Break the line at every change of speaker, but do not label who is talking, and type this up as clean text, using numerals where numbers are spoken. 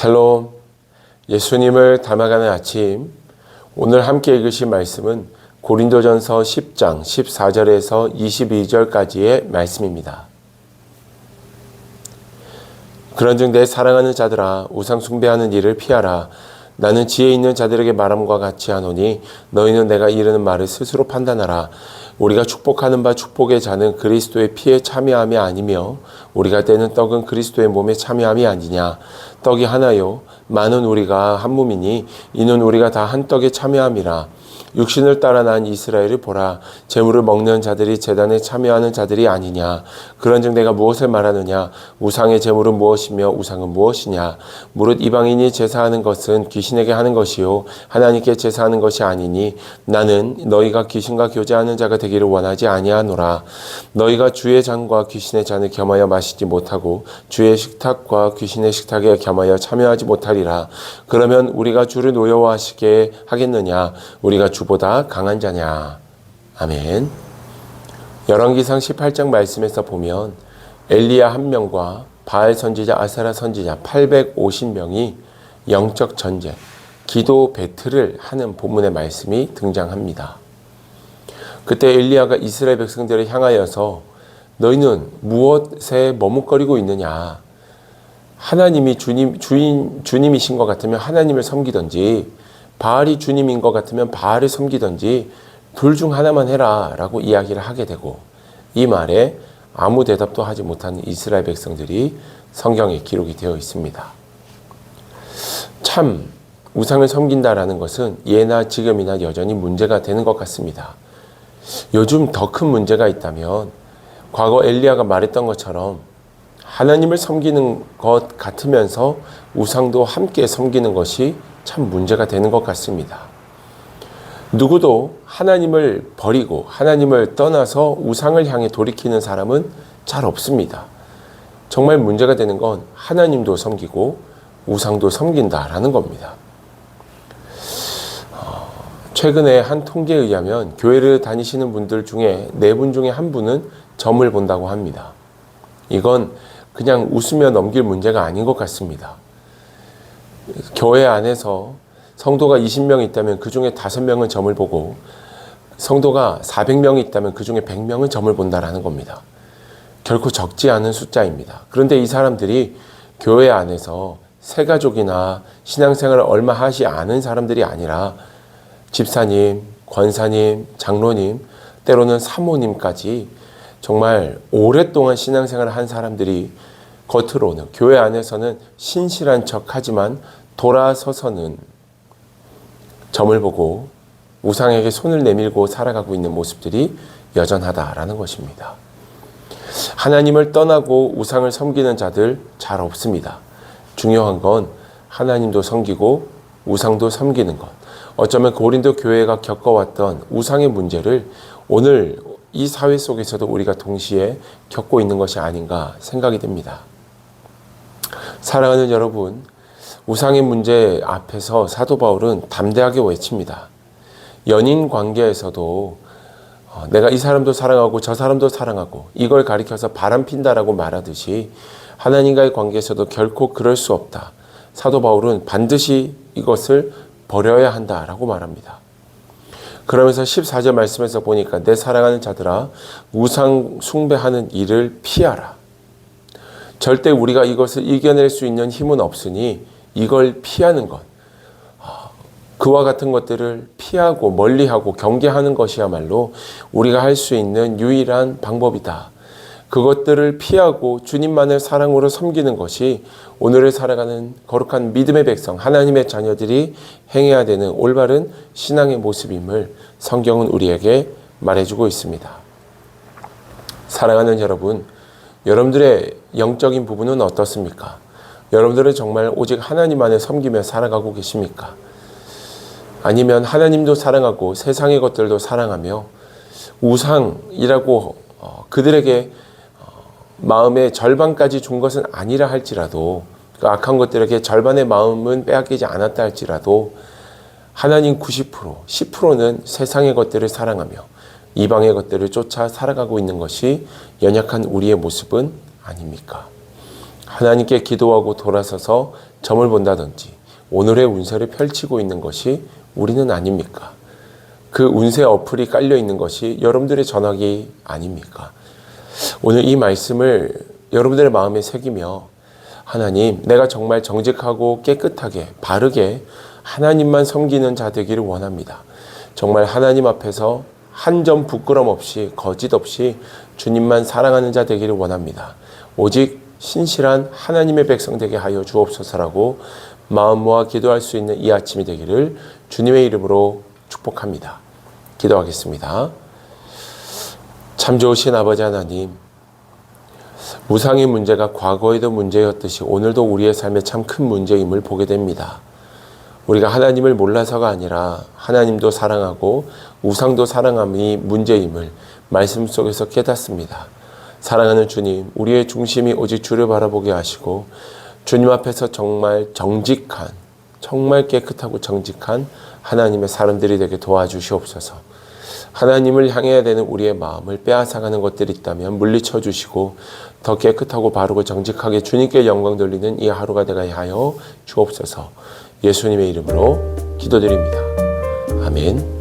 샬롬, 예수님을 닮아가는 아침. 오늘 함께 읽으신 말씀은 고린도전서 10장 14절에서 22절까지의 말씀입니다. 그런즉 내 사랑하는 자들아, 우상 숭배하는 일을 피하라. 나는 지혜 있는 자들에게 말함과 같이 하노니 너희는 내가 이르는 말을 스스로 판단하라. 우리가 축복하는 바 축복의 자는 그리스도의 피에 참여함이 아니며 우리가 떼는 떡은 그리스도의 몸에 참여함이 아니냐. 떡이 하나요 많은 우리가 한 몸이니 이는 우리가 다 한 떡에 참여함이라. 육신을 따라 난 이스라엘을 보라. 제물을 먹는 자들이 제단에 참여하는 자들이 아니냐. 그런즉 내가 무엇을 말하느냐. 우상의 제물은 무엇이며 우상은 무엇이냐. 무릇 이방인이 제사하는 것은 귀신에게 하는 것이요 하나님께 제사하는 것이 아니니 나는 너희가 귀신과 교제하는 자가 되기를 원하지 아니하노라. 너희가 주의 잔과 귀신의 잔을 겸하여 마시지 못하고 주의 식탁과 귀신의 식탁에 겸하여 참여하지 못하리라. 그러면 우리가 주를 노여워하시게 하겠느냐. 우리가 주보다 강한 자냐. 아멘. 열왕기상 18장 말씀에서 보면 엘리야 한 명과 바알 선지자 아사랴 선지자 850명이 영적 전쟁, 기도 배틀을 하는 본문의 말씀이 등장합니다. 그때 엘리야가 이스라엘 백성들을 향하여서 너희는 무엇에 머뭇거리고 있느냐. 하나님이 주님이신 것 같으면 하나님을 섬기든지 바알이 주님인 것 같으면 바알을 섬기든지 둘 중 하나만 해라 라고 이야기를 하게 되고, 이 말에 아무 대답도 하지 못하는 이스라엘 백성들이 성경에 기록이 되어 있습니다. 참 우상을 섬긴다라는 것은 예나 지금이나 여전히 문제가 되는 것 같습니다. 요즘 더 큰 문제가 있다면 과거 엘리야가 말했던 것처럼 하나님을 섬기는 것 같으면서 우상도 함께 섬기는 것이 참 문제가 되는 것 같습니다. 누구도 하나님을 버리고 하나님을 떠나서 우상을 향해 돌이키는 사람은 잘 없습니다. 정말 문제가 되는 건 하나님도 섬기고 우상도 섬긴다라는 겁니다. 최근에 한 통계에 의하면 교회를 다니시는 분들 중에 4분 중에 1분은 점을 본다고 합니다. 이건 그냥 웃으며 넘길 문제가 아닌 것 같습니다. 교회 안에서 성도가 20명 있다면 그 중에 5명은 점을 보고, 성도가 400명이 있다면 그 중에 100명은 점을 본다라는 겁니다. 결코 적지 않은 숫자입니다. 그런데 이 사람들이 교회 안에서 새가족이나 신앙생활을 얼마 하지 않은 사람들이 아니라 집사님, 권사님, 장로님, 때로는 사모님까지 정말 오랫동안 신앙생활을 한 사람들이 겉으로는, 교회 안에서는 신실한 척하지만 돌아서서는 점을 보고 우상에게 손을 내밀고 살아가고 있는 모습들이 여전하다라는 것입니다. 하나님을 떠나고 우상을 섬기는 자들 잘 없습니다. 중요한 건 하나님도 섬기고 우상도 섬기는 것. 어쩌면 고린도 교회가 겪어왔던 우상의 문제를 오늘 이 사회 속에서도 우리가 동시에 겪고 있는 것이 아닌가 생각이 듭니다. 사랑하는 여러분, 우상의 문제 앞에서 사도 바울은 담대하게 외칩니다. 연인 관계에서도 내가 이 사람도 사랑하고 저 사람도 사랑하고 이걸 가리켜서 바람핀다라고 말하듯이 하나님과의 관계에서도 결코 그럴 수 없다. 사도 바울은 반드시 이것을 버려야 한다라고 말합니다. 그러면서 14절 말씀에서 보니까 내 사랑하는 자들아, 우상 숭배하는 일을 피하라. 절대 우리가 이것을 이겨낼 수 있는 힘은 없으니 이걸 피하는 것, 그와 같은 것들을 피하고 멀리하고 경계하는 것이야말로 우리가 할 수 있는 유일한 방법이다. 그것들을 피하고 주님만을 사랑으로 섬기는 것이 오늘을 살아가는 거룩한 믿음의 백성, 하나님의 자녀들이 행해야 되는 올바른 신앙의 모습임을 성경은 우리에게 말해주고 있습니다. 사랑하는 여러분, 여러분들의 영적인 부분은 어떻습니까? 여러분들은 정말 오직 하나님만을 섬기며 살아가고 계십니까? 아니면 하나님도 사랑하고 세상의 것들도 사랑하며 우상이라고 그들에게 마음의 절반까지 준 것은 아니라 할지라도, 그 악한 것들에게 절반의 마음은 빼앗기지 않았다 할지라도 하나님 90%, 10%는 세상의 것들을 사랑하며 이방의 것들을 쫓아 살아가고 있는 것이 연약한 우리의 모습은 아닙니까? 하나님께 기도하고 돌아서서 점을 본다든지 오늘의 운세를 펼치고 있는 것이 우리는 아닙니까? 그 운세 어플이 깔려 있는 것이 여러분들의 전화기 아닙니까? 오늘 이 말씀을 여러분들의 마음에 새기며 하나님, 내가 정말 정직하고 깨끗하게 바르게 하나님만 섬기는 자 되기를 원합니다. 정말 하나님 앞에서 한 점 부끄럼 없이 거짓 없이 주님만 사랑하는 자 되기를 원합니다. 오직 신실한 하나님의 백성 되게 하여 주옵소서라고 마음 모아 기도할 수 있는 이 아침이 되기를 주님의 이름으로 축복합니다. 기도하겠습니다. 참 좋으신 아버지 하나님, 우상의 문제가 과거에도 문제였듯이 오늘도 우리의 삶에 참 큰 문제임을 보게 됩니다. 우리가 하나님을 몰라서가 아니라 하나님도 사랑하고 우상도 사랑함이 문제임을 말씀 속에서 깨닫습니다. 사랑하는 주님, 우리의 중심이 오직 주를 바라보게 하시고 주님 앞에서 정말 정직한, 정말 깨끗하고 정직한 하나님의 사람들이 되게 도와주시옵소서. 하나님을 향해야 되는 우리의 마음을 빼앗아가는 것들이 있다면 물리쳐 주시고 더 깨끗하고 바르고 정직하게 주님께 영광 돌리는 이 하루가 되게 하여 주옵소서. 예수님의 이름으로 기도드립니다. 아멘.